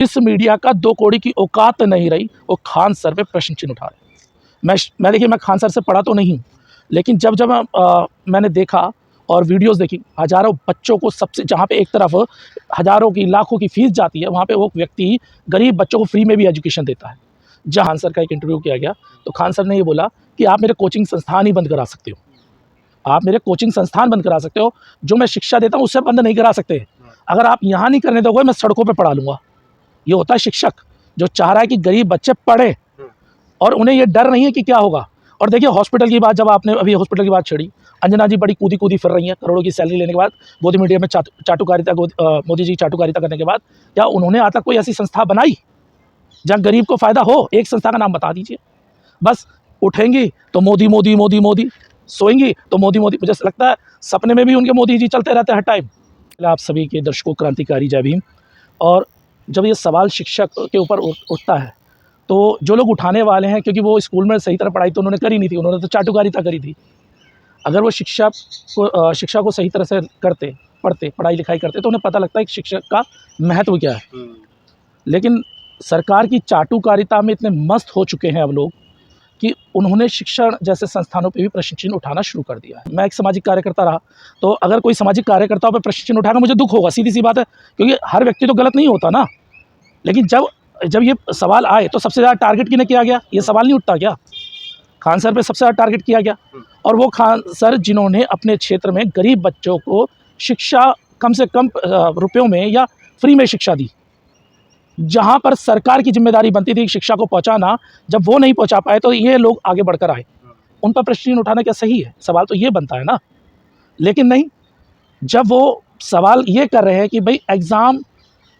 जिस मीडिया का 2 कौड़ी की औकात नहीं रही वो खान सर पे प्रश्न चिन्ह उठा रहे। मैं देखिए, मैं खान सर से पढ़ा तो नहीं हूँ, लेकिन जब जब मैंने देखा और वीडियोस देखी, हज़ारों बच्चों को सबसे, जहाँ पे एक तरफ हज़ारों की लाखों की फीस जाती है, वहाँ पे वो व्यक्ति गरीब बच्चों को फ्री में भी एजुकेशन देता है। जहाँ खान सर का एक इंटरव्यू किया गया तो खान सर ने ये बोला कि आप मेरे कोचिंग संस्थान ही बंद करा सकते हो, आप मेरे कोचिंग संस्थान बंद करा सकते हो, जो मैं शिक्षा देता हूँ उससे बंद नहीं करा सकते। अगर आप यहाँ नहीं करने दोगे मैं सड़कों पर पढ़ा लूँगा। ये होता है शिक्षक जो चाह रहा है कि गरीब बच्चे पढ़े और उन्हें ये डर नहीं है कि क्या होगा। और देखिए हॉस्पिटल की बात, जब आपने अभी हॉस्पिटल की बात छेड़ी, अंजना जी बड़ी कूदी कूदी फिर रही हैं करोड़ों की सैलरी लेने के बाद, गोदी मीडिया में चाटुकारिता, मोदी जी चाटुकारिता करने के बाद, क्या उन्होंने आज तक कोई ऐसी संस्था बनाई जहाँ गरीब को फायदा हो? एक संस्था का नाम बता दीजिए। बस उठेंगी तो मोदी मोदी मोदी मोदी, सोएंगी तो मोदी मोदी। मुझे लगता है सपने में भी उनके मोदी जी चलते रहते हैं हर टाइम। आप सभी के दर्शकों, क्रांतिकारी जय भीम। और जब ये सवाल शिक्षक के ऊपर उठता है तो जो लोग उठाने वाले हैं, क्योंकि वो स्कूल में सही तरह पढ़ाई तो उन्होंने करी नहीं थी, उन्होंने तो चाटुकारिता करी थी। अगर वो शिक्षा को सही तरह से करते, पढ़ते, पढ़ाई लिखाई करते, तो उन्हें पता लगता है कि शिक्षक का महत्व क्या है। लेकिन सरकार की चाटुकारिता में इतने मस्त हो चुके हैं अब लोग कि उन्होंने शिक्षण जैसे संस्थानों पे भी प्रश्न चिन्ह उठाना शुरू कर दिया है। मैं एक सामाजिक कार्यकर्ता रहा, तो अगर कोई सामाजिक कार्यकर्ताओं पे प्रश्न चिन्ह उठाएगा मुझे दुख होगा, सीधी सी बात है, क्योंकि हर व्यक्ति तो गलत नहीं होता ना। लेकिन जब ये सवाल आए तो सबसे ज़्यादा टारगेट किन्हें किया गया? ये सवाल नहीं उठता क्या? खान सर पे सबसे ज़्यादा टारगेट किया गया। और वो खान सर जिन्होंने अपने क्षेत्र में गरीब बच्चों को शिक्षा कम से कम रुपयों में या फ्री में शिक्षा दी, जहाँ पर सरकार की जिम्मेदारी बनती थी शिक्षा को पहुँचाना, जब वो नहीं पहुँचा पाए तो ये लोग आगे बढ़कर आए। उन पर प्रश्न उठाना क्या सही है? सवाल तो ये बनता है ना। लेकिन नहीं, जब वो सवाल ये कर रहे हैं कि भाई एग्ज़ाम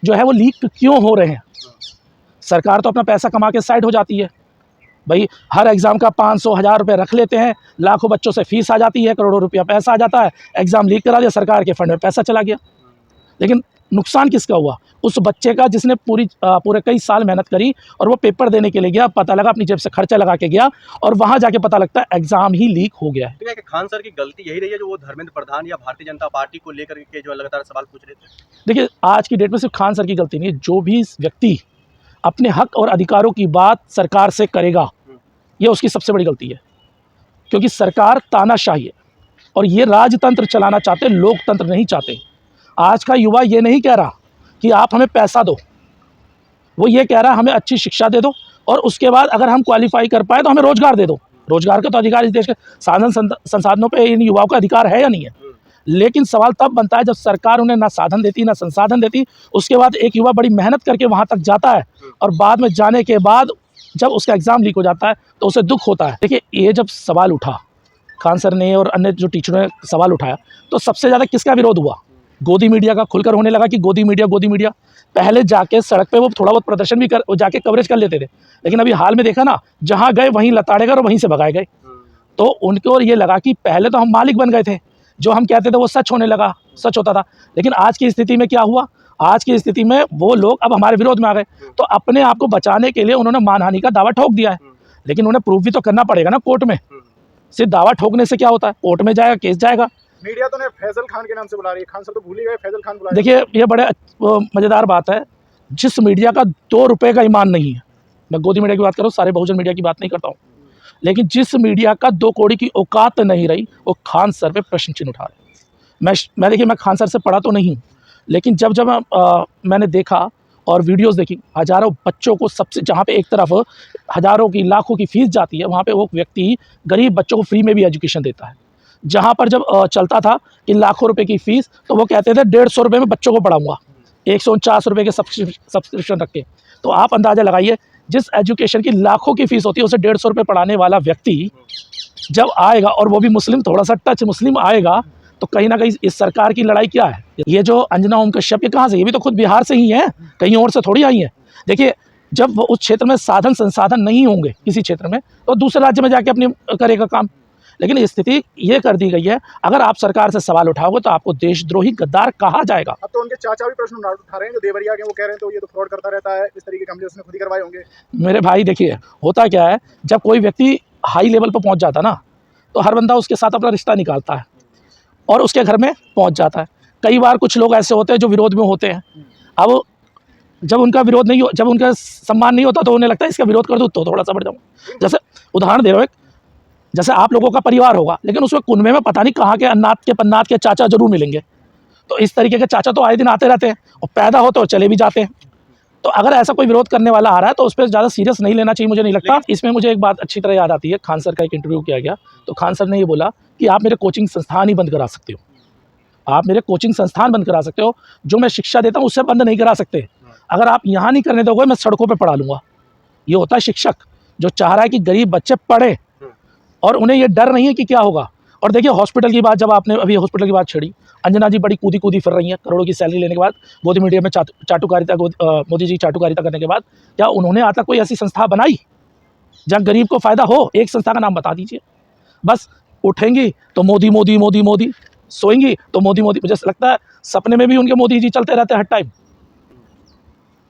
जो है वो लीक क्यों हो रहे हैं, सरकार तो अपना पैसा कमा के साइड हो जाती है। भाई हर एग्ज़ाम का 500-1000 रुपये रख लेते हैं, लाखों बच्चों से फीस आ जाती है, करोड़ों रुपया पैसा आ जाता है, एग्ज़ाम लीक करा दिया, सरकार के फंड में पैसा चला गया। लेकिन नुकसान किसका हुआ? उस बच्चे का जिसने पूरे कई साल मेहनत करी और वो पेपर देने के लिए गया, पता लगा अपनी जेब से खर्चा लगा के गया और वहाँ जाके पता लगता है एग्ज़ाम ही लीक हो गया है। तो क्या खान सर की गलती यही रही है जो वो धर्मेंद्र प्रधान या भारतीय जनता पार्टी को लेकर के जो लगातार सवाल पूछ रहे थे? देखिए, आज की डेट में सिर्फ खान सर की गलती नहीं है, जो भी व्यक्ति अपने हक और अधिकारों की बात सरकार से करेगा, ये उसकी सबसे बड़ी गलती है। क्योंकि सरकार तानाशाही है और ये राजतंत्र चलाना चाहते, लोकतंत्र नहीं चाहते। आज का युवा ये नहीं कह रहा कि आप हमें पैसा दो, वो ये कह रहा है हमें अच्छी शिक्षा दे दो और उसके बाद अगर हम क्वालिफाई कर पाए तो हमें रोजगार दे दो। रोजगार का तो अधिकार इस देश के साधन संसाधनों पे इन युवाओं का अधिकार है या नहीं है? लेकिन सवाल तब बनता है जब सरकार उन्हें ना साधन देती ना संसाधन देती। उसके बाद एक युवा बड़ी मेहनत करके वहाँ तक जाता है और बाद में जाने के बाद जब उसका एग्ज़ाम लीक हो जाता है तो उसे दुख होता है। देखिए, ये जब सवाल उठा, खान सर ने और अन्य जो टीचरों ने सवाल उठाया, तो सबसे ज़्यादा किसका विरोध हुआ? गोदी मीडिया का। खुलकर होने लगा कि गोदी मीडिया। पहले जाके सड़क पे वो थोड़ा बहुत प्रदर्शन भी कर, जाके कवरेज कर लेते थे, लेकिन अभी हाल में देखा ना, जहाँ गए वहीं लताड़े गए और वहीं से भगाए गए। तो उनको ये लगा कि पहले तो हम मालिक बन गए थे, जो हम कहते थे वो सच होने लगा, सच होता था। लेकिन आज की स्थिति में क्या हुआ? आज की स्थिति में वो लोग अब हमारे विरोध में आ गए, तो अपने आप को बचाने के लिए उन्होंने मानहानि का दावा ठोक दिया है। लेकिन उन्हें प्रूफ भी तो करना पड़ेगा ना कोर्ट में। सिर्फ दावा ठोकने से क्या होता है? कोर्ट में जाएगा, केस जाएगा। मीडिया तो ने फैजल खान के नाम से बुला रही है, खान सर तो भूल ही गए, फैजल खान बुला। देखिए, ये बड़े मज़ेदार बात है। जिस मीडिया का 2 रुपये का ईमान नहीं है, मैं गोदी मीडिया की बात कर रहा हूँ, सारे बहुजन मीडिया की बात नहीं करता हूँ, लेकिन जिस मीडिया का 2 कौड़ी की औकात नहीं रही वो खान सर पे प्रश्न चिन्ह उठा रहे। मैं देखिए, मैं खान सर से पढ़ा तो नहीं हूँ, लेकिन जब मैंने देखा और वीडियोस देखी, हज़ारों बच्चों को सबसे, जहाँ पे एक तरफ हज़ारों की लाखों की फीस जाती है, वहाँ पे वो व्यक्ति गरीब बच्चों को फ्री में भी एजुकेशन देता है। जहाँ पर जब चलता था कि लाखों रुपए की फ़ीस, तो वो कहते थे 150 रुपये में बच्चों को पढ़ाऊँगा, 149 रुपये के सब्सक्रिप्शन रख के। तो आप अंदाज़ा लगाइए, जिस एजुकेशन की लाखों की फ़ीस होती है उसे 150 रुपये पढ़ाने वाला व्यक्ति जब आएगा, और वो भी मुस्लिम, थोड़ा सा टच मुस्लिम आएगा, तो कहीं ना कहीं इस सरकार की लड़ाई क्या है? ये जो अंजना ओम कश्यप, ये कहाँ से? ये भी तो खुद बिहार से ही हैं, कहीं और से थोड़ी आई हैं। देखिए, जब वो उस क्षेत्र में साधन संसाधन नहीं होंगे किसी क्षेत्र में, तो दूसरे राज्य में जाके अपनी करेगा काम। लेकिन स्थिति ये कर दी गई है, अगर आप सरकार से सवाल उठाओगे तो आपको देशद्रोही, गद्दार कहा जाएगा। अब तो उनके चाचा भी प्रश्न उठा रहे हैं, जो देवरिया के, वो कह रहे हैं तो ये तो फ्रॉड करता रहता है, इस तरीके के हमले उसने खुद ही करवाए होंगे। मेरे भाई देखिए, होता क्या है, जब कोई व्यक्ति हाई लेवल पर पहुंच जाता ना, तो हर बंदा उसके साथ अपना रिश्ता निकालता है और उसके घर में पहुंच जाता है। कई बार कुछ लोग ऐसे होते हैं जो विरोध में होते हैं। अब जब उनका विरोध नहीं हो, जब उनका सम्मान नहीं होता तो उन्हें लगता है इसका विरोध कर दूँ तो थोड़ा सा बढ़ जाऊँ। जैसे उदाहरण दे रहा हूँ, जैसे आप लोगों का परिवार होगा, लेकिन उसमें कुनबे में पता नहीं कहाँ के अन्नाथ के पन्नाथ के चाचा जरूर मिलेंगे। तो इस तरीके के चाचा तो आए दिन आते रहते हैं और पैदा होते और चले भी जाते हैं। तो अगर ऐसा कोई विरोध करने वाला आ रहा है तो उस पर ज़्यादा सीरियस नहीं लेना चाहिए, मुझे नहीं लगता। इसमें मुझे एक बात अच्छी तरह याद आती है, खान सर का एक इंटरव्यू किया गया तो खान सर ने ये बोला कि आप मेरे कोचिंग संस्थान ही बंद करा सकते हो, आप मेरे कोचिंग संस्थान बंद करा सकते हो, जो मैं शिक्षा देता हूँ उससे बंद नहीं करा सकते। अगर आप यहाँ नहीं करने दोगे मैं सड़कों पर पढ़ा लूँगा। ये होता है शिक्षक जो चाह रहा है कि गरीब बच्चे पढ़े और उन्हें ये डर नहीं है कि क्या होगा। और देखिए हॉस्पिटल की बात, जब आपने अभी हॉस्पिटल की बात छेड़ी, अंजना जी बड़ी कूदी कूदी फिर रही हैं करोड़ों की सैलरी लेने के बाद, गोदी मीडिया में चाटुकारिता, मोदी जी चाटुकारिता करने के बाद, क्या उन्होंने आज तक कोई ऐसी संस्था बनाई जहाँ गरीब को फ़ायदा हो? एक संस्था का नाम बता दीजिए। बस उठेंगी तो मोदी मोदी मोदी मोदी, सोएंगी तो मोदी मोदी। मुझे लगता है सपने में भी उनके मोदी जी चलते रहते हैं हर टाइम।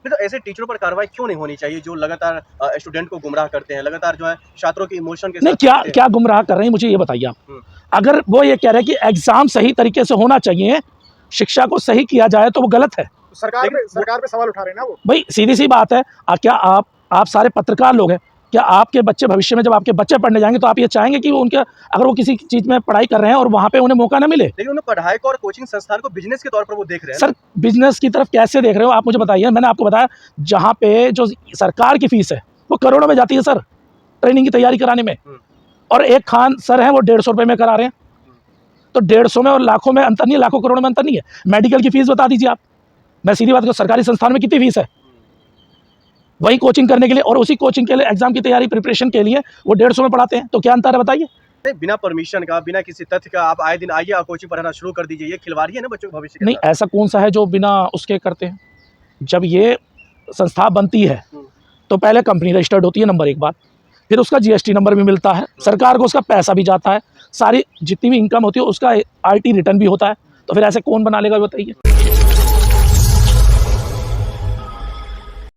तो ऐसे टीचरों पर कार्रवाई क्यों नहीं होनी चाहिए जो लगातार स्टूडेंट को गुमराह करते हैं, लगातार जो है छात्रों की इमोशन के नहीं, साथ क्या गुमराह कर रहे हैं मुझे ये बताइए आप। अगर वो ये कह रहे हैं कि एग्जाम सही तरीके से होना चाहिए, शिक्षा को सही किया जाए, तो वो गलत है। सरकार पे सवाल उठा रहे हैं ना वो। भाई सीधी सी बात है, क्या आप सारे पत्रकार लोग हैं, क्या आपके बच्चे भविष्य में जब आपके बच्चे पढ़ने जाएंगे तो आप ये चाहेंगे कि उनके, अगर वो किसी चीज़ में पढ़ाई कर रहे हैं और वहाँ पे उन्हें मौका ना मिले? लेकिन उन्हें पढ़ाई को और कोचिंग संस्थान को बिजनेस के तौर पर वो देख रहे हैं। सर बिजनेस की तरफ कैसे देख रहे हो आप मुझे बताइए। मैंने आपको बताया जहाँ पे जो सरकार की फीस है वो करोड़ों में जाती है सर ट्रेनिंग की तैयारी कराने में, और एक खान सर हैं वो 150 रुपये में करा रहे हैं। तो 150 में और लाखों में अंतर नहीं है, लाखों करोड़ों में अंतर नहीं है। मेडिकल की फीस बता दीजिए आप, मैं सीधी बात करूँ, सरकारी संस्थान में कितनी फीस है वही कोचिंग करने के लिए, और उसी कोचिंग के लिए एग्जाम की तैयारी प्रिपरेशन के लिए वो 150 में पढ़ाते हैं। तो क्या अंतर है बताइए। बिना परमिशन का, बिना किसी तथ्य का आप आए दिन आइए कोचिंग पढ़ाना शुरू कर दीजिए, ये खिलवाड़ी है ना बच्चों के भविष्य के नहीं, साथ। ऐसा कौन सा है जो बिना उसके करते हैं? जब ये संस्था बनती है तो पहले कंपनी रजिस्टर्ड होती है, नंबर एक बात, फिर उसका जीएसटी नंबर भी मिलता है, सरकार को उसका पैसा भी जाता है, सारी जितनी भी इनकम होती है उसका आईटी रिटर्न भी होता है। तो फिर ऐसे कौन बना लेगा बताइए।